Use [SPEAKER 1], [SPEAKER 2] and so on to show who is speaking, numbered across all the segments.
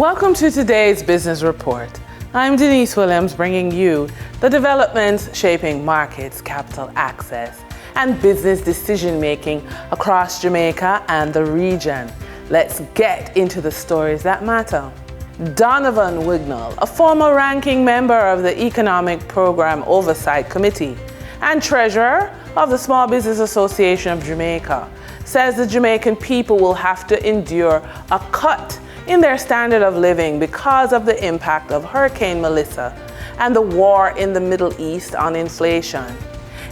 [SPEAKER 1] Welcome to today's Business Report. I'm Denise Williams, bringing you the developments shaping markets, capital access, and business decision-making across Jamaica and the region. Let's get into the stories that matter. Donovan Wignall, a former ranking member of the Economic Program Oversight Committee and treasurer of the Small Business Association of Jamaica, says the Jamaican people will have to endure a cut in their standard of living because of the impact of Hurricane Melissa and the war in the Middle East on inflation.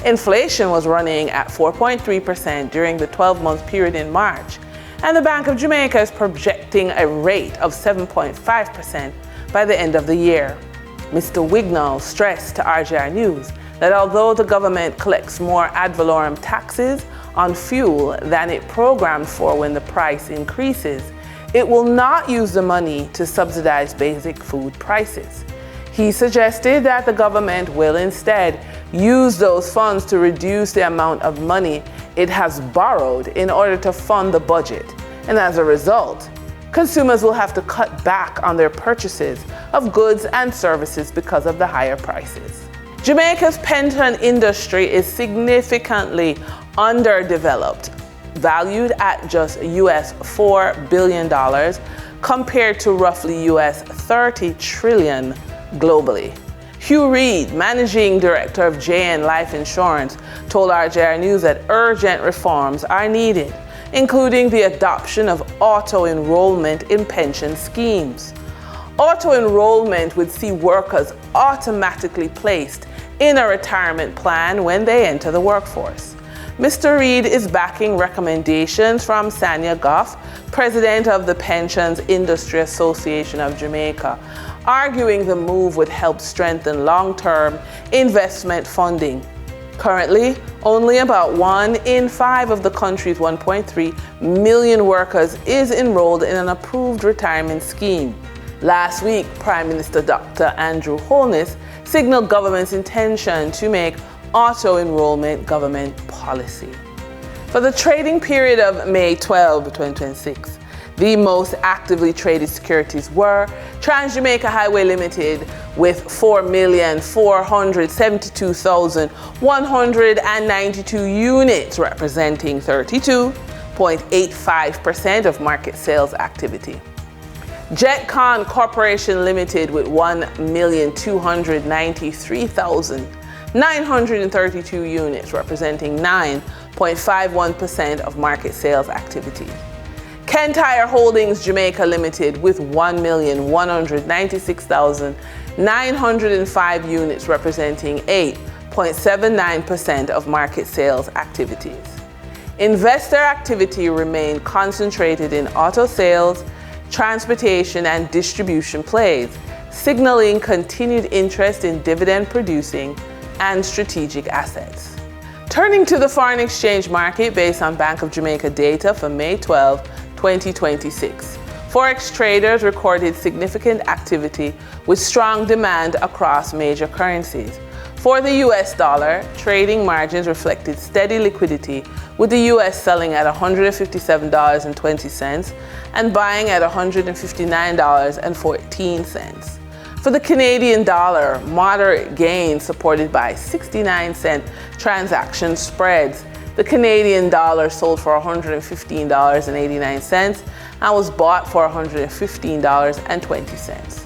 [SPEAKER 1] Inflation was running at 4.3% during the 12-month period in March, and the Bank of Jamaica is projecting a rate of 7.5% by the end of the year. Mr. Wignall stressed to RJR News that although the government collects more ad valorem taxes on fuel than it programmed for when the price increases, it will not use the money to subsidize basic food prices. He suggested that the government will instead use those funds to reduce the amount of money it has borrowed in order to fund the budget. And as a result, consumers will have to cut back on their purchases of goods and services because of the higher prices. Jamaica's pension industry is significantly underdeveloped, valued at just US $4 billion compared to roughly US $30 trillion globally. Hugh Reid, managing director of JN Life Insurance, told RJR News that urgent reforms are needed, including the adoption of auto-enrollment in pension schemes. Auto-enrollment would see workers automatically placed in a retirement plan when they enter the workforce. Mr. Reid is backing recommendations from Sanya Goff, president of the Pensions Industry Association of Jamaica, arguing the move would help strengthen long-term investment funding. Currently, only about 1 in 5 of the country's 1.3 million workers is enrolled in an approved retirement scheme. Last week, Prime Minister Dr. Andrew Holness signaled government's intention to make auto-enrollment government policy. For the trading period of May 12, 2026, the most actively traded securities were Trans-Jamaica Highway Limited with 4,472,192 units, representing 32.85% of market sales activity. JetCon Corporation Limited with 1,293,932 units, representing 9.51% of market sales activity. Kentire Holdings Jamaica Limited with 1,196,905 units, representing 8.79% of market sales activities. Investor activity remained concentrated in auto sales, transportation, and distribution plays, signaling continued interest in dividend-producing and strategic assets. Turning to the foreign exchange market based on Bank of Jamaica data for May 12, 2026. Forex traders recorded significant activity with strong demand across major currencies. For the US dollar, trading margins reflected steady liquidity, with the US selling at $157.20 and buying at $159.14. For the Canadian dollar, moderate gains supported by 69-cent transaction spreads. The Canadian dollar sold for $115.89 and was bought for $115.20.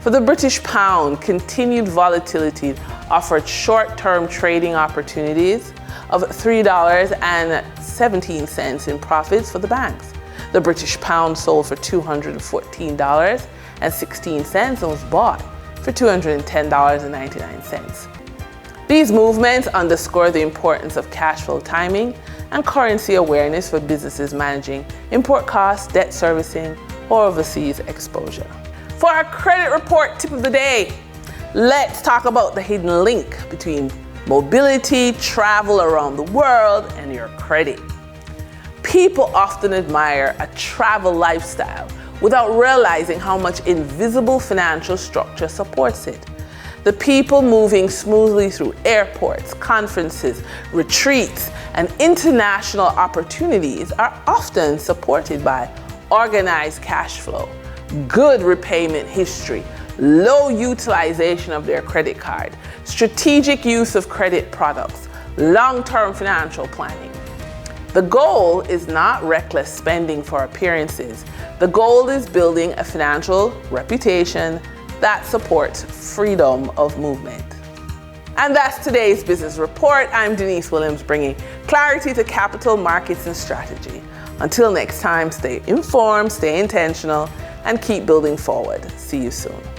[SPEAKER 1] For the British pound, continued volatility offered short-term trading opportunities of $3.17 in profits for the banks. The British pound sold for $214.16 and was bought for $210.99. These movements underscore the importance of cash flow timing and currency awareness for businesses managing import costs, debt servicing, or overseas exposure. For our credit report tip of the day, let's talk about the hidden link between mobility, travel around the world, and your credit. People often admire a travel lifestyle without realizing how much invisible financial structure supports it. The people moving smoothly through airports, conferences, retreats, and international opportunities are often supported by organized cash flow, good repayment history, low utilization of their credit card, strategic use of credit products, long-term financial planning. The goal is not reckless spending for appearances. The goal is building a financial reputation that supports freedom of movement. And that's today's business report. I'm Denise Williams, bringing clarity to capital markets and strategy. Until next time, stay informed, stay intentional, and keep building forward. See you soon.